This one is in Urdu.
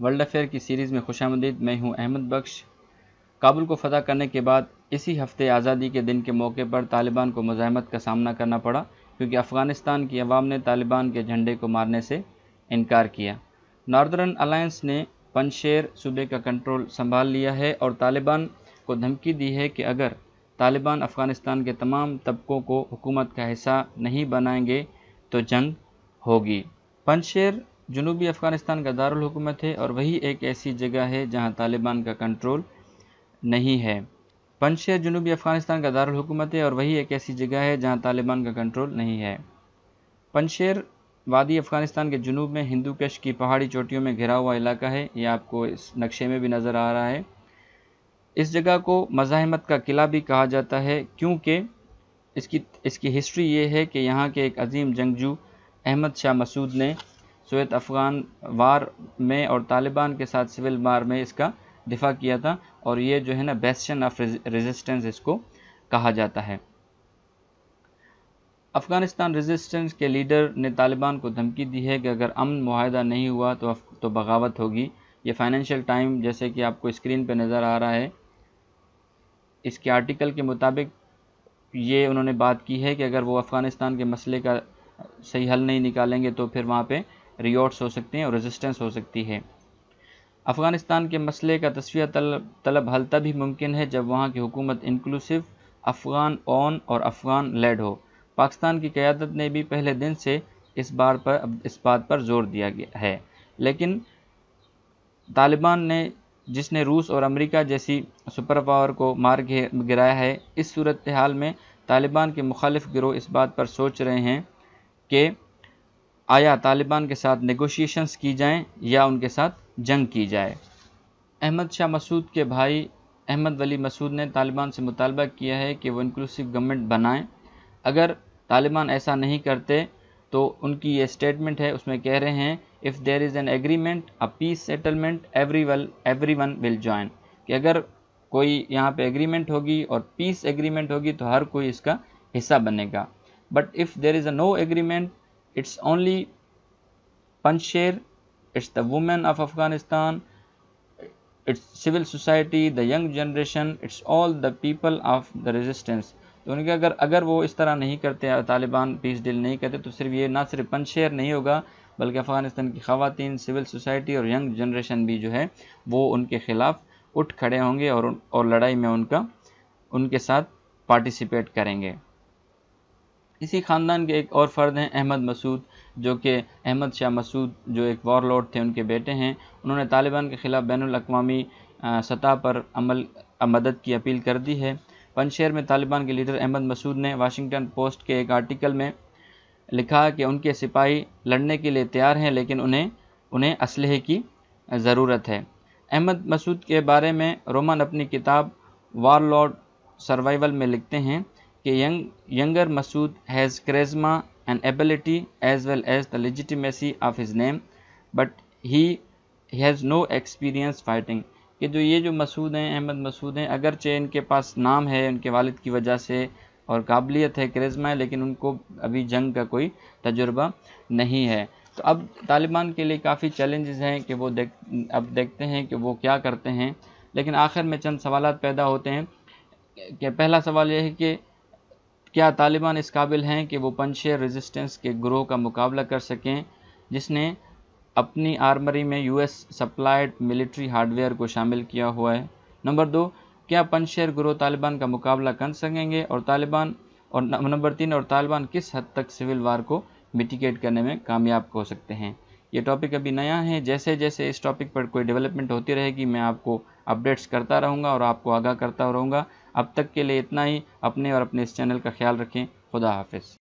ورلڈ افیئر کی سیریز میں خوشامدید۔ میں ہوں احمد بخش۔ کابل کو فتح کرنے کے بعد اسی ہفتے آزادی کے دن کے موقع پر طالبان کو مزاحمت کا سامنا کرنا پڑا، کیونکہ افغانستان کی عوام نے طالبان کے جھنڈے کو مارنے سے انکار کیا۔ ناردرن الائنس نے پنجشیر صوبے کا کنٹرول سنبھال لیا ہے اور طالبان کو دھمکی دی ہے کہ اگر طالبان افغانستان کے تمام طبقوں کو حکومت کا حصہ نہیں بنائیں گے تو جنگ ہوگی۔ پنجشیر جنوبی افغانستان کا دارالحکومت ہے اور وہی ایک ایسی جگہ ہے جہاں طالبان کا کنٹرول نہیں ہے۔ پنجشیر جنوبی افغانستان کا دارالحکومت ہے اور وہی ایک ایسی جگہ ہے جہاں طالبان کا کنٹرول نہیں ہے۔ پنجشیر وادی افغانستان کے جنوب میں ہندو کش کی پہاڑی چوٹیوں میں گھرا ہوا علاقہ ہے۔ یہ آپ کو اس نقشے میں بھی نظر آ رہا ہے۔ اس جگہ کو مزاحمت کا قلعہ بھی کہا جاتا ہے، کیونکہ اس کی ہسٹری یہ ہے کہ یہاں کے ایک عظیم جنگجو احمد شاہ مسعود نے سوویت افغان وار میں اور طالبان کے ساتھ سول وار میں اس کا دفاع کیا تھا، اور یہ جو ہے نا بیسشن آف ریزسٹنس اس کو کہا جاتا ہے۔ افغانستان ریزسٹنس کے لیڈر نے طالبان کو دھمکی دی ہے کہ اگر امن معاہدہ نہیں ہوا تو بغاوت ہوگی۔ یہ فائنینشیل ٹائم جیسے کہ آپ کو اسکرین پہ نظر آ رہا ہے، اس کے آرٹیکل کے مطابق یہ انہوں نے بات کی ہے کہ اگر وہ افغانستان کے مسئلے کا صحیح حل نہیں نکالیں گے تو پھر وہاں پہ ریوٹس ہو سکتے ہیں اور ریزسٹنس ہو سکتی ہے۔ افغانستان کے مسئلے کا تصفیہ طلب حل تبھی ممکن ہے جب وہاں کی حکومت انکلوسیو، افغان اون اور افغان لیڈ ہو۔ پاکستان کی قیادت نے بھی پہلے دن سے اس بات پر زور دیا ہے، لیکن طالبان نے جس نے روس اور امریکہ جیسی سپر پاور کو مار گرایا ہے، اس صورتحال میں طالبان کے مخالف گروہ اس بات پر سوچ رہے ہیں کہ آیا طالبان کے ساتھ نیگوشیشنز کی جائیں یا ان کے ساتھ جنگ کی جائے۔ احمد شاہ مسعود کے بھائی احمد ولی مسعود نے طالبان سے مطالبہ کیا ہے کہ وہ انکلوسیو گورنمنٹ بنائیں۔ اگر طالبان ایسا نہیں کرتے تو ان کی یہ سٹیٹمنٹ ہے، اس میں کہہ رہے ہیں if there is an agreement, a peace settlement, everyone will join، کہ اگر کوئی یہاں پہ ایگریمنٹ ہوگی اور پیس ایگریمنٹ ہوگی تو ہر کوئی اس کا حصہ بنے گا۔ But if there is a no agreement, it's only Panjshir, it's the women of Afghanistan, it's civil society, the young generation, it's all the people of the resistance۔ تو ان کے اگر وہ اس طرح نہیں کرتے، طالبان پیس ڈیل نہیں کرتے، تو صرف یہ نہ صرف پنجشیر نہیں ہوگا بلکہ افغانستان کی خواتین، سول سوسائٹی اور ینگ جنریشن بھی جو ہے وہ ان کے خلاف اٹھ کھڑے ہوں گے اور لڑائی میں ان کے ساتھ پارٹیسپیٹ کریں گے۔ اسی خاندان کے ایک اور فرد ہیں احمد مسعود، جو کہ احمد شاہ مسعود جو ایک وار لارڈ تھے ان کے بیٹے ہیں۔ انہوں نے طالبان کے خلاف بین الاقوامی سطح پر مدد کی اپیل کر دی ہے۔ پنجشیر میں طالبان کے لیڈر احمد مسعود نے واشنگٹن پوسٹ کے ایک آرٹیکل میں لکھا کہ ان کے سپاہی لڑنے کے لیے تیار ہیں لیکن انہیں اسلحے کی ضرورت ہے۔ احمد مسعود کے بارے میں رومن اپنی کتاب وار لارڈ سروائیول میں لکھتے ہیں کہ younger Masood has charisma and ability as well as the legitimacy of his name, but he has no experience fighting، کہ جو مسعود ہیں، احمد مسعود ہیں، اگرچہ ان کے پاس نام ہے ان کے والد کی وجہ سے اور قابلیت ہے، کرزما ہے، لیکن ان کو ابھی جنگ کا کوئی تجربہ نہیں ہے۔ تو اب طالبان کے لیے کافی چیلنجز ہیں کہ وہ اب دیکھتے ہیں کہ وہ کیا کرتے ہیں، لیکن آخر میں چند سوالات پیدا ہوتے ہیں کہ پہلا سوال یہ ہے کہ کیا طالبان اس قابل ہیں کہ وہ پنجشیر ریزسٹنس کے گروہ کا مقابلہ کر سکیں جس نے اپنی آرمری میں US supplied military hard where کو شامل کیا ہوا ہے۔ نمبر 2، کیا پنجشیر گروہ طالبان کا مقابلہ کر سکیں گے نمبر 3، اور طالبان کس حد تک سول وار کو میٹیگیٹ کرنے میں کامیاب ہو سکتے ہیں۔ یہ ٹاپک ابھی نیا ہے، جیسے جیسے اس ٹاپک پر کوئی ڈیولپمنٹ ہوتی رہے گی میں آپ کو اپڈیٹس کرتا رہوں گا اور آپ کو آگاہ کرتا رہوں گا۔ اب تک کے لیے اتنا ہی، اپنے اور اپنے اس چینل کا خیال رکھیں۔ خدا حافظ۔